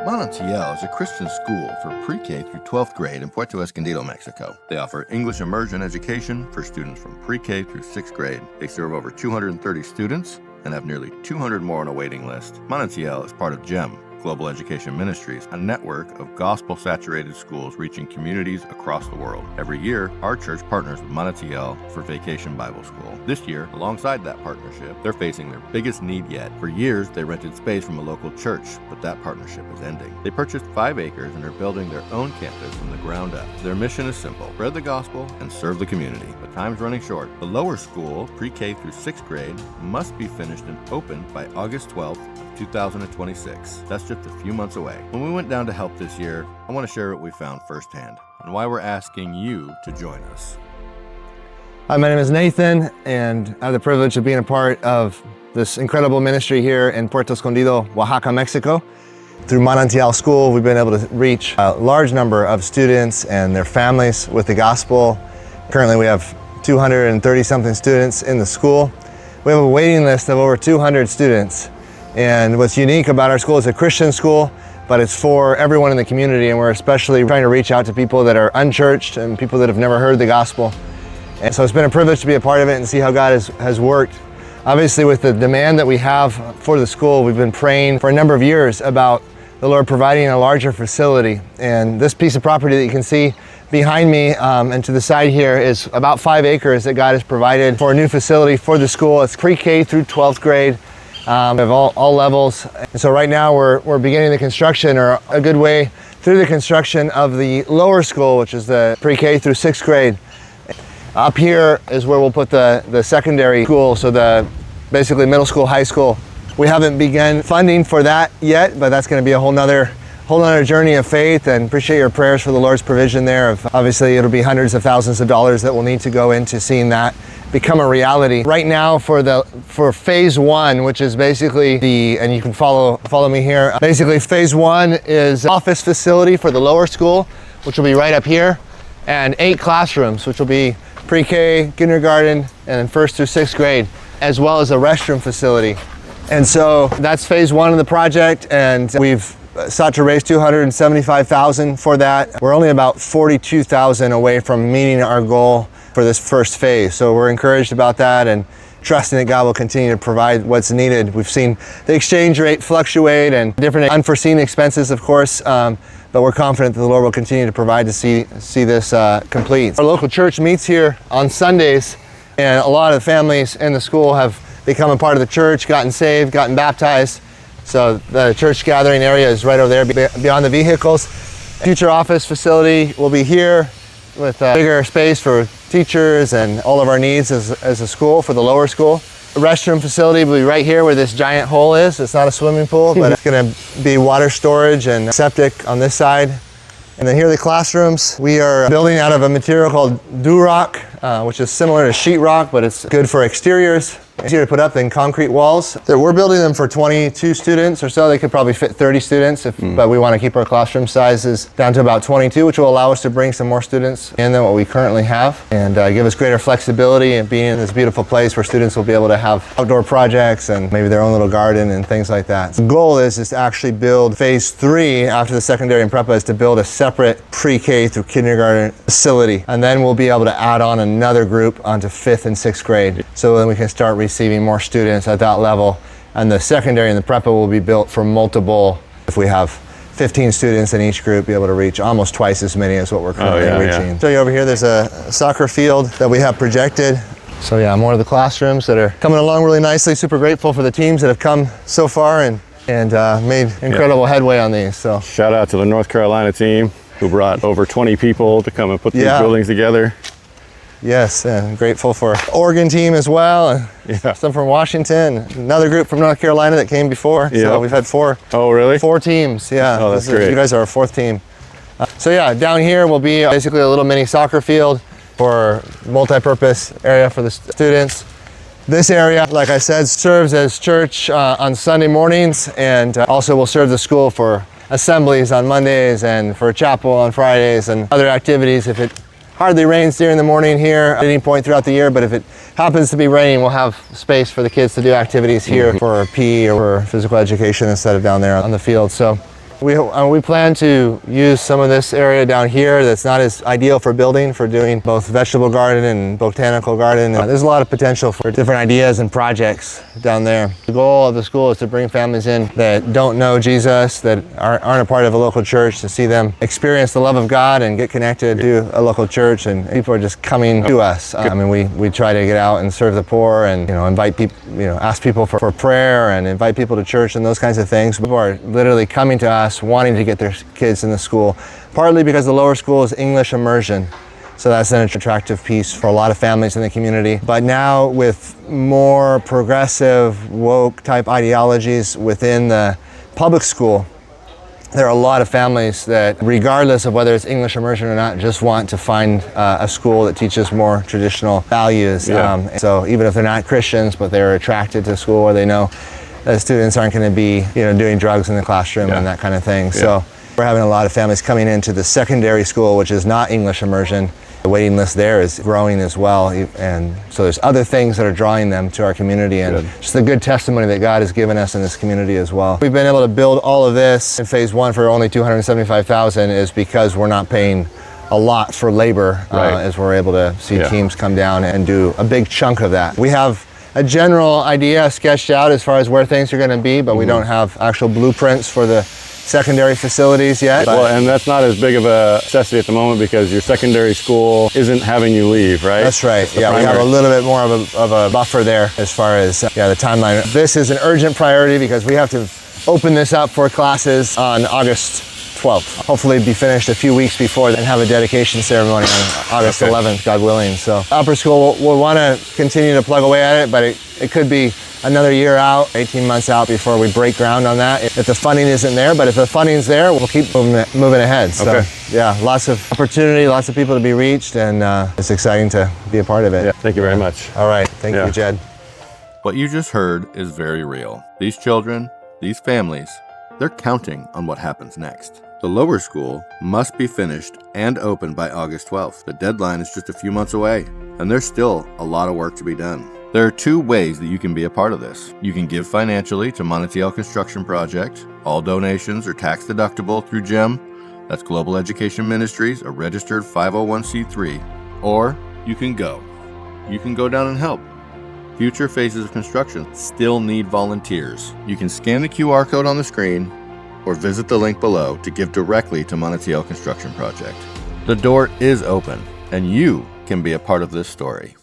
Manantial is a Christian school for pre-K through 12th grade in Puerto Escondido, Mexico. They offer English immersion education for students from pre-K through 6th grade. They serve over 230 students and have nearly 200 more on a waiting list. Manantial is part of GEM, Global Education Ministries, a network of gospel-saturated schools reaching communities across the world. Every year, our church partners with Manantial for Vacation Bible School. This year, alongside that partnership, they're facing their biggest need yet. For years, they rented space from a local church, but that partnership is ending. They purchased 5 acres and are building their own campus from the ground up. Their mission is simple: spread the gospel and serve the community. But time's running short. The lower school, pre-K through 6th grade, must be finished and open by August 12th, 2026. That's just a few months away. When we went down to help this year, I want to share what we found firsthand and why we're asking you to join us. Hi, my name is Nathan, and I have the privilege of being a part of this incredible ministry here in Puerto Escondido, Oaxaca, Mexico. Through Manantial School, we've been able to reach a large number of students and their families with the gospel. Currently, we have 230-something students in the school. We have a waiting list of over 200 students. And what's unique about our school is a Christian school, but it's for everyone in the community, and we're especially trying to reach out to people that are unchurched and people that have never heard the gospel. And so it's been a privilege to be a part of it and see how God has worked. Obviously, with the demand that we have for the school, we've been praying for a number of years about the Lord providing a larger facility. And this piece of property that you can see behind me and to the side here is about 5 acres that God has provided for a new facility for the school. It's pre-K through 12th grade. We have all levels. And so right now we're beginning the construction, or a good way through the construction of the lower school, which is the pre-K through 6th grade. Up here is where we'll put the secondary school, so the basically middle school, high school. We haven't begun funding for that yet, but that's going to be a whole nother journey of faith, and appreciate your prayers for the Lord's provision there. Obviously, it'll be hundreds of thousands of dollars that will need to go into seeing that become a reality. Right now, for phase 1, which is basically and you can follow me here. Basically, phase 1 is office facility for the lower school, which will be right up here, and 8 classrooms, which will be pre-K, kindergarten, and then 1st through 6th grade, as well as a restroom facility. And so that's phase 1 of the project, and we've sought to raise $275,000 for that. We're only about $42,000 away from meeting our goal for this first phase. So we're encouraged about that and trusting that God will continue to provide what's needed. We've seen the exchange rate fluctuate and different unforeseen expenses, of course, but we're confident that the Lord will continue to provide to see this complete. Our local church meets here on Sundays, and a lot of the families in the school have become a part of the church, gotten saved, gotten baptized. So the church gathering area is right over there beyond the vehicles. Future office facility will be here with a bigger space for teachers and all of our needs as a school for the lower school. The restroom facility will be right here where this giant hole is. It's not a swimming pool, but it's going to be water storage and septic on this side. And then here are the classrooms. We are building out of a material called Durock, which is similar to sheetrock, but it's good for exteriors. Easier to put up than concrete walls. We're building them for 22 students or so. They could probably fit 30 students, but we want to keep our classroom sizes down to about 22, which will allow us to bring some more students in than what we currently have, and give us greater flexibility in being in this beautiful place where students will be able to have outdoor projects and maybe their own little garden and things like that. The goal is to actually build phase 3 after the secondary and prepa, is to build a separate pre-K through kindergarten facility, and then we'll be able to add on another group onto 5th and 6th grade, so then we can start receiving more students at that level. And the secondary and the prepa will be built for multiple. If we have 15 students in each group, be able to reach almost twice as many as what we're currently reaching. Yeah. So over here, there's a soccer field that we have projected. So yeah, more of the classrooms that are coming along really nicely. Super grateful for the teams that have come so far and made incredible headway on these. So shout out to the North Carolina team who brought over 20 people to come and put these buildings together. Yes, and grateful for Oregon team as well. Some from Washington, another group from North Carolina that came before. So we've had 4. Oh, really? 4 teams, yeah. Oh, that's great. You guys are our 4th team. So yeah, down here will be basically a little mini soccer field for multi-purpose area for the students. This area, like I said, serves as church on Sunday mornings, and also will serve the school for assemblies on Mondays and for chapel on Fridays and other activities. If it hardly rains during the morning here at any point throughout the year, but if it happens to be raining, we'll have space for the kids to do activities here for PE or for physical education instead of down there on the field. So We plan to use some of this area down here that's not as ideal for building, for doing both vegetable garden and botanical garden. There's a lot of potential for different ideas and projects down there. The goal of the school is to bring families in that don't know Jesus, that aren't a part of a local church, to see them experience the love of God and get connected to a local church. And people are just coming to us. I mean, we try to get out and serve the poor and, invite people, ask people for prayer and invite people to church and those kinds of things. People are literally coming to us wanting to get their kids in the school, partly because the lower school is English immersion. So that's an attractive piece for a lot of families in the community. But now with more progressive, woke type ideologies within the public school, there are a lot of families that, regardless of whether it's English immersion or not, just want to find a school that teaches more traditional values. Yeah. So even if they're not Christians, but they're attracted to school, or they know that students aren't going to be, doing drugs in the classroom and that kind of thing. So we're having a lot of families coming into the secondary school, which is not English immersion. The waiting list there is growing as well, and so there's other things that are drawing them to our community, and just the good testimony that God has given us in this community as well. We've been able to build all of this in phase one for only $275,000 is because we're not paying a lot for labor, as we're able to see teams come down and do a big chunk of that. We have a general idea sketched out as far as where things are going to be, but we don't have actual blueprints for the secondary facilities yet. Well, and that's not as big of a necessity at the moment because your secondary school isn't having you leave, right? That's right. Yeah, we have a little bit more of a buffer there as far as the timeline. This is an urgent priority because we have to open this up for classes on August 12th. Hopefully be finished a few weeks before and have a dedication ceremony on August 11th, God willing. So upper school, we'll want to continue to plug away at it, but it could be another year out, 18 months out before we break ground on that. If the funding isn't there, but if the funding's there, we'll keep moving ahead. So yeah, lots of opportunity, lots of people to be reached, and it's exciting to be a part of it. Yeah, thank you very much. All right, thank you, Jed. What you just heard is very real. These children, these families, they're counting on what happens next. The lower school must be finished and open by August 12th. The deadline is just a few months away, and there's still a lot of work to be done. There are two ways that you can be a part of this. You can give financially to Manantial Construction Project. All donations are tax deductible through GEM. That's Global Education Ministries, a registered 501c3. Or you can go. You can go down and help. Future phases of construction still need volunteers. You can scan the QR code on the screen or visit the link below to give directly to Manantial Construction Project. The door is open, and you can be a part of this story.